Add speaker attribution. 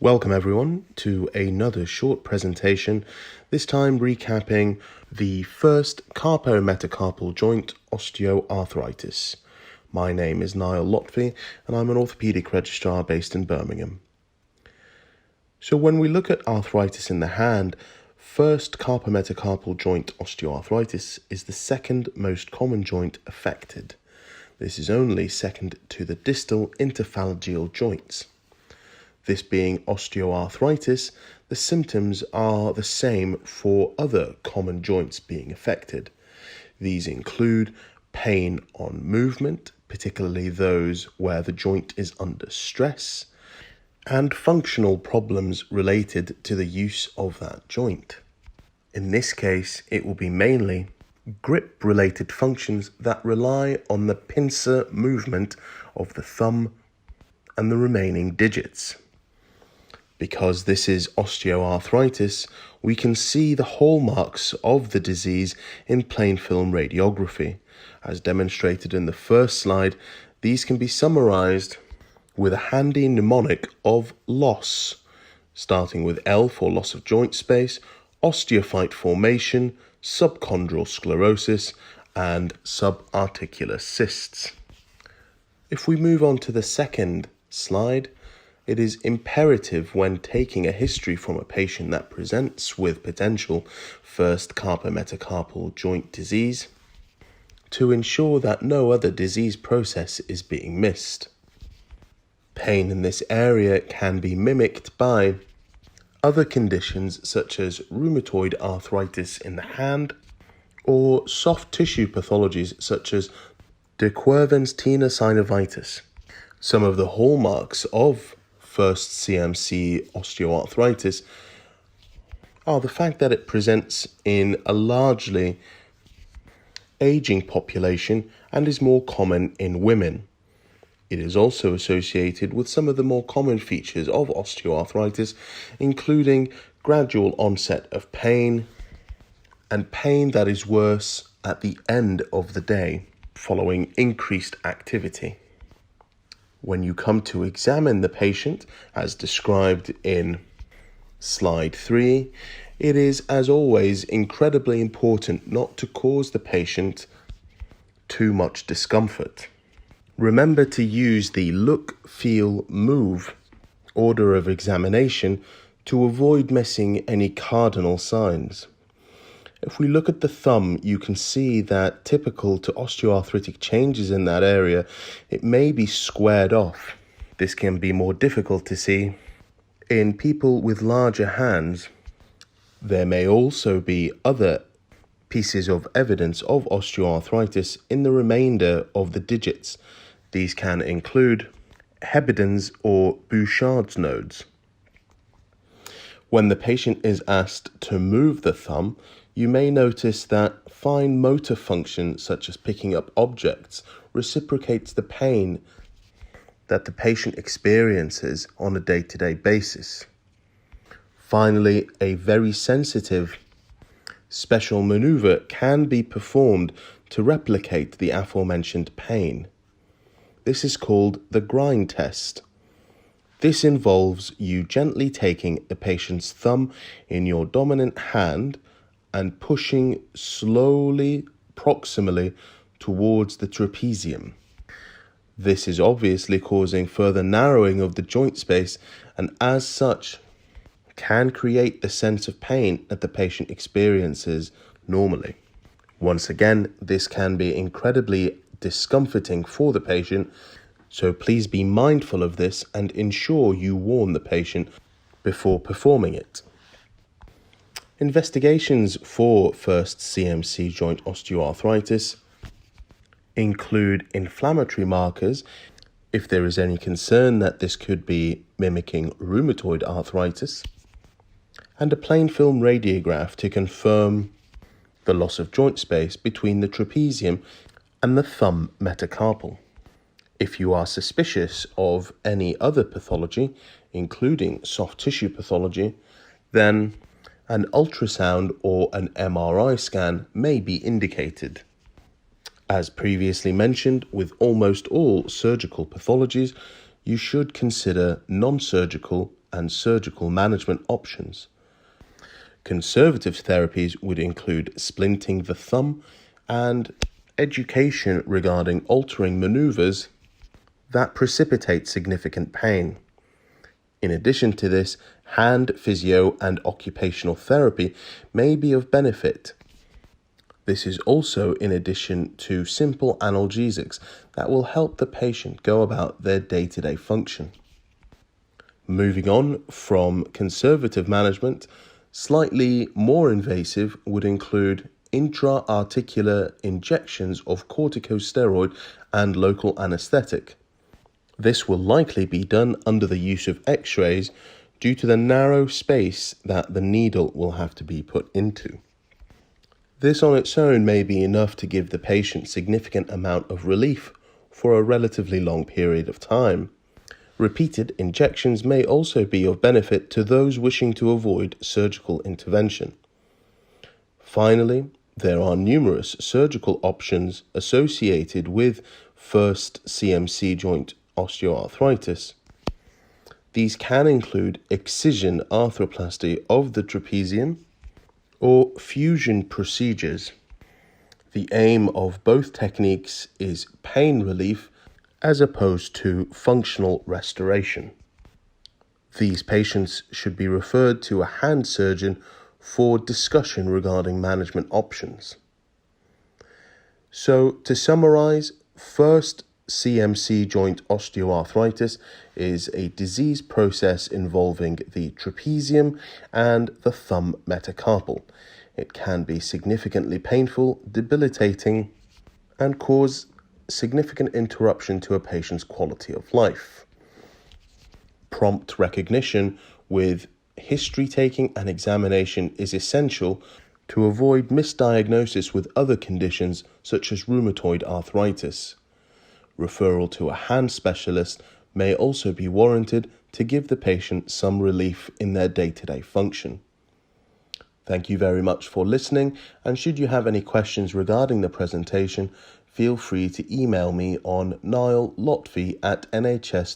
Speaker 1: Welcome everyone to another short presentation, this time recapping the first carpometacarpal joint osteoarthritis. My name is Niall Lotfi and I'm an orthopaedic registrar based in Birmingham. So when we look at arthritis in the hand, first carpometacarpal joint osteoarthritis is the second most common joint affected. This is only second to the distal interphalangeal joints. This being osteoarthritis, the symptoms are the same for other common joints being affected. These include pain on movement, particularly those where the joint is under stress, and functional problems related to the use of that joint. In this case, it will be mainly grip-related functions that rely on the pincer movement of the thumb and the remaining digits. Because this is osteoarthritis, we can see the hallmarks of the disease in plain film radiography. As demonstrated in the first slide, these can be summarized with a handy mnemonic of LOSS, starting with L for loss of joint space, osteophyte formation, subchondral sclerosis, and subarticular cysts. If we move on to the second slide, it is imperative when taking a history from a patient that presents with potential first carpometacarpal joint disease to ensure that no other disease process is being missed. Pain in this area can be mimicked by other conditions such as rheumatoid arthritis in the hand or soft tissue pathologies such as de Quervain's tenosynovitis. Some of the hallmarks of first CMC osteoarthritis are the fact that it presents in a largely aging population and is more common in women. It is also associated with some of the more common features of osteoarthritis, including gradual onset of pain and pain that is worse at the end of the day following increased activity. When you come to examine the patient, as described in slide 3, it is, as always, incredibly important not to cause the patient too much discomfort. Remember to use the look, feel, move order of examination to avoid missing any cardinal signs. If we look at the thumb, you can see that typical to osteoarthritic changes in that area, it may be squared off. This can be more difficult to see in people with larger hands. There may also be other pieces of evidence of osteoarthritis in the remainder of the digits. These can include Heberdin's or Bouchard's nodes. When the patient is asked to move the thumb, you may notice that fine motor function, such as picking up objects, reciprocates the pain that the patient experiences on a day-to-day basis. Finally, a very sensitive special maneuver can be performed to replicate the aforementioned pain. This is called the grind test. This involves you gently taking the patient's thumb in your dominant hand and pushing slowly proximally towards the trapezium. This is obviously causing further narrowing of the joint space and as such can create the sense of pain that the patient experiences normally. Once again, this can be incredibly discomforting for the patient, so please be mindful of this and ensure you warn the patient before performing it. Investigations for first CMC joint osteoarthritis include inflammatory markers if there is any concern that this could be mimicking rheumatoid arthritis, and a plain film radiograph to confirm the loss of joint space between the trapezium and the thumb metacarpal. If you are suspicious of any other pathology, including soft tissue pathology, then an ultrasound or an MRI scan may be indicated. As previously mentioned, with almost all surgical pathologies, you should consider non-surgical and surgical management options. Conservative therapies would include splinting the thumb and education regarding altering maneuvers that precipitate significant pain. In addition to this, hand physio and occupational therapy may be of benefit. This is also in addition to simple analgesics that will help the patient go about their day-to-day function. Moving on from conservative management, slightly more invasive would include intra-articular injections of corticosteroid and local anesthetic. This will likely be done under the use of X-rays due to the narrow space that the needle will have to be put into. This on its own may be enough to give the patient significant amount of relief for a relatively long period of time. Repeated injections may also be of benefit to those wishing to avoid surgical intervention. Finally, there are numerous surgical options associated with first CMC joint osteoarthritis. These can include excision arthroplasty of the trapezium or fusion procedures. The aim of both techniques is pain relief as opposed to functional restoration. These patients should be referred to a hand surgeon for discussion regarding management options. So, to summarize, first CMC joint osteoarthritis is a disease process involving the trapezium and the thumb metacarpal. It can be significantly painful, debilitating, and cause significant interruption to a patient's quality of life. Prompt recognition with history taking and examination is essential to avoid misdiagnosis with other conditions such as rheumatoid arthritis. Referral to a hand specialist may also be warranted to give the patient some relief in their day-to-day function. Thank you very much for listening, and should you have any questions regarding the presentation, feel free to email me on niallotfi@nhs.uk.